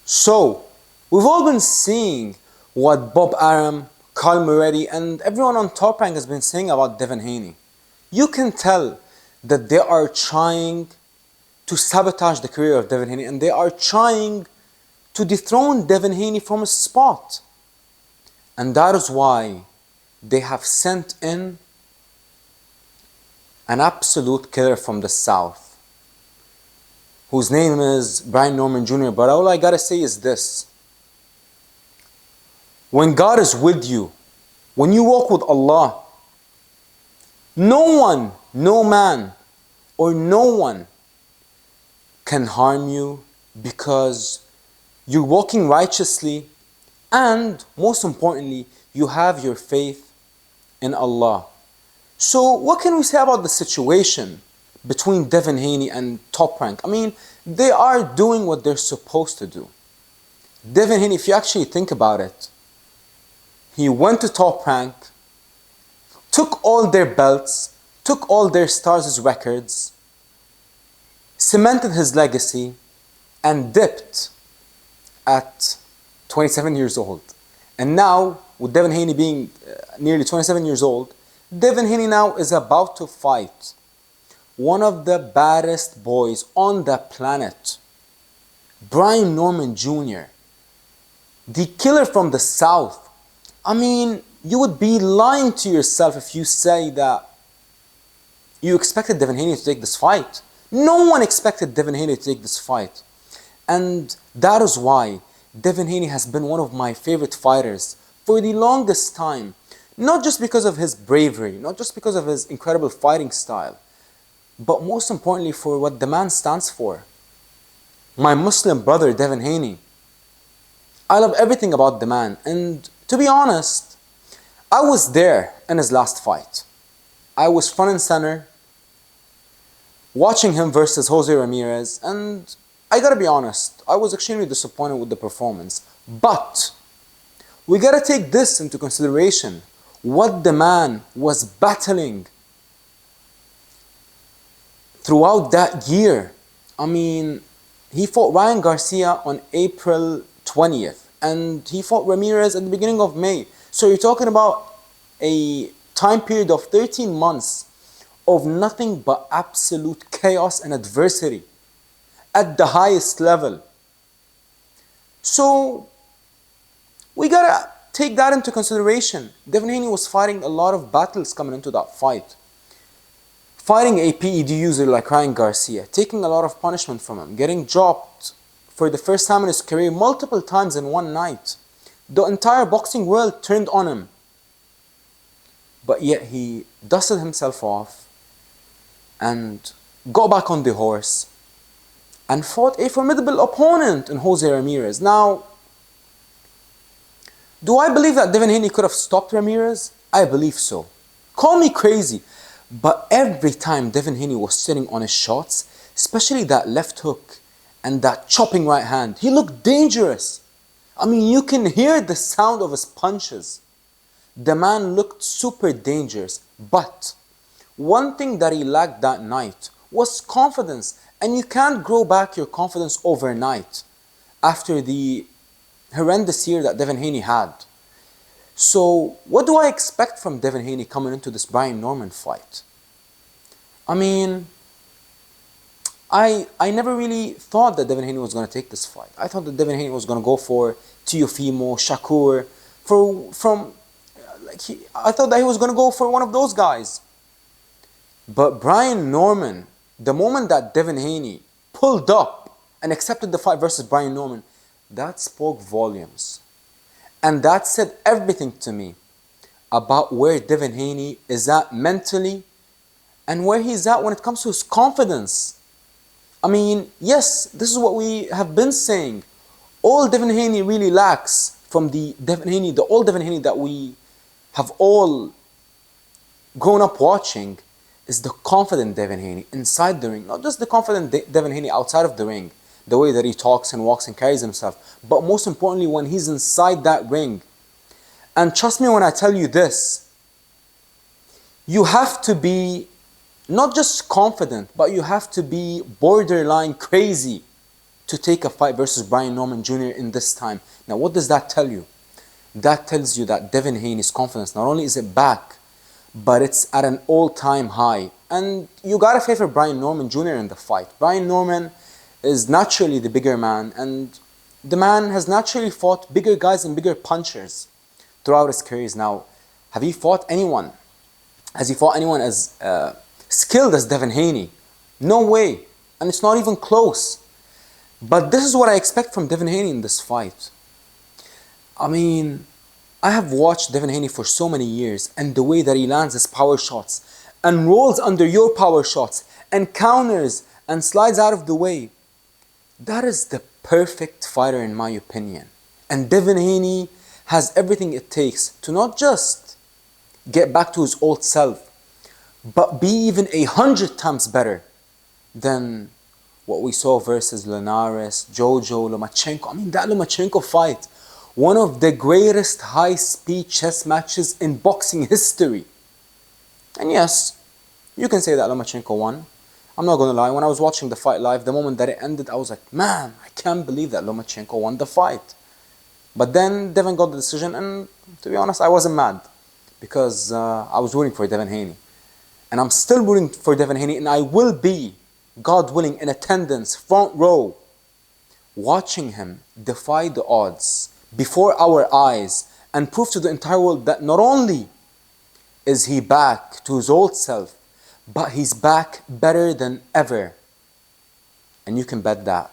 So, we've all been seeing what Bob Arum, Carl Moretti, and everyone on Top Rank has been saying about Devin Haney. You can tell that they are trying to sabotage the career of Devin Haney, and they are trying to dethrone Devin Haney from his spot. And that is why they have sent in an absolute killer from the South, whose name is Brian Norman Jr. But all I gotta say is this: when God is with you, when you walk with Allah, no one, no man, or no one can harm you, because you're walking righteously, and most importantly, you have your faith in Allah. So what can we say about the situation between Devin Haney and Top Rank? I mean, they are doing what they're supposed to do. Devin Haney, if you actually think about it, he went to Top Rank, took all their belts, took all their stars' records, cemented his legacy, and dipped at 27 years old. And now, with Devin Haney being nearly 27 years old, Devin Haney now is about to fight one of the baddest boys on the planet, Brian Norman Jr., the killer from the South. I mean, you would be lying to yourself if you say that you expected Devin Haney to take this fight. No one expected Devin Haney to take this fight. And that is why Devin Haney has been one of my favorite fighters for the longest time. Not just because of his bravery, not just because of his incredible fighting style, but most importantly for what the man stands for. My Muslim brother, Devin Haney. I love everything about the man, and to be honest, I was there in his last fight. I was front and center, watching him versus Jose Ramirez, and I gotta be honest, I was extremely disappointed with the performance. But we gotta take this into consideration, what the man was battling throughout that year. I mean, he fought Ryan Garcia on April 20th, and he fought Ramirez at the beginning of May. So you're talking about a time period of 13 months of nothing but absolute chaos and adversity at the highest level. So we gotta take that into consideration. Devin Haney was fighting a lot of battles coming into that fight. Fighting a PED user like Ryan Garcia, taking a lot of punishment from him, getting dropped for the first time in his career multiple times in one night. The entire boxing world turned on him. But yet he dusted himself off and got back on the horse and fought a formidable opponent in Jose Ramirez. Now, do I believe that Devin Haney could have stopped Ramirez? I believe so. Call me crazy, but every time Devin Haney was sitting on his shots, especially that left hook and that chopping right hand, he looked dangerous. I mean, you can hear the sound of his punches. The man looked super dangerous, but one thing that he lacked that night was confidence. And you can't grow back your confidence overnight after the horrendous year that Devin Haney had. So what do I expect from Devin Haney coming into this Brian Norman fight? I mean, I never really thought that Devin Haney was going to take this fight. I thought that Devin Haney was going to go for Teofimo, Shakur, I thought that he was going to go for one of those guys. But Brian Norman, the moment that Devin Haney pulled up and accepted the fight versus Brian Norman, that spoke volumes. And that said everything to me about where Devin Haney is at mentally and where he's at when it comes to his confidence. I mean, yes, this is what we have been saying. All Devin Haney really lacks from the old Devin Haney that we have all grown up watching is the confident Devin Haney inside the ring. Not just the confident Devin Haney outside of the ring, the way that he talks and walks and carries himself, but most importantly when he's inside that ring. And trust me when I tell you this, you have to be not just confident, but you have to be borderline crazy to take a fight versus Brian Norman Jr. in this time. Now, what does that tell you? That tells you that Devin Haney's confidence, not only is it back, but it's at an all-time high. And you gotta favor Brian Norman Jr. in the fight. Brian Norman is naturally the bigger man, and the man has naturally fought bigger guys and bigger punchers throughout his careers. Now, have he fought anyone? Has he fought anyone as skilled as Devin Haney? No way. And it's not even close. But this is what I expect from Devin Haney in this fight. I mean, I have watched Devin Haney for so many years, and the way that he lands his power shots and rolls under your power shots and counters and slides out of the way, that is the perfect fighter in my opinion. And Devin Haney has everything it takes to not just get back to his old self, but be even 100 times better than what we saw versus Linares, Jojo, Lomachenko. I mean, that Lomachenko fight, one of the greatest high-speed chess matches in boxing history. And yes, you can say that Lomachenko won. I'm not gonna lie, when I was watching the fight live, the moment that it ended, I was like, man, I can't believe that Lomachenko won the fight. But then Devin got the decision, and to be honest, I wasn't mad, because I was rooting for Devin Haney. And I'm still rooting for Devin Haney, and I will be, God willing, in attendance, front row, watching him defy the odds before our eyes and prove to the entire world that not only is he back to his old self, but he's back better than ever. And you can bet that.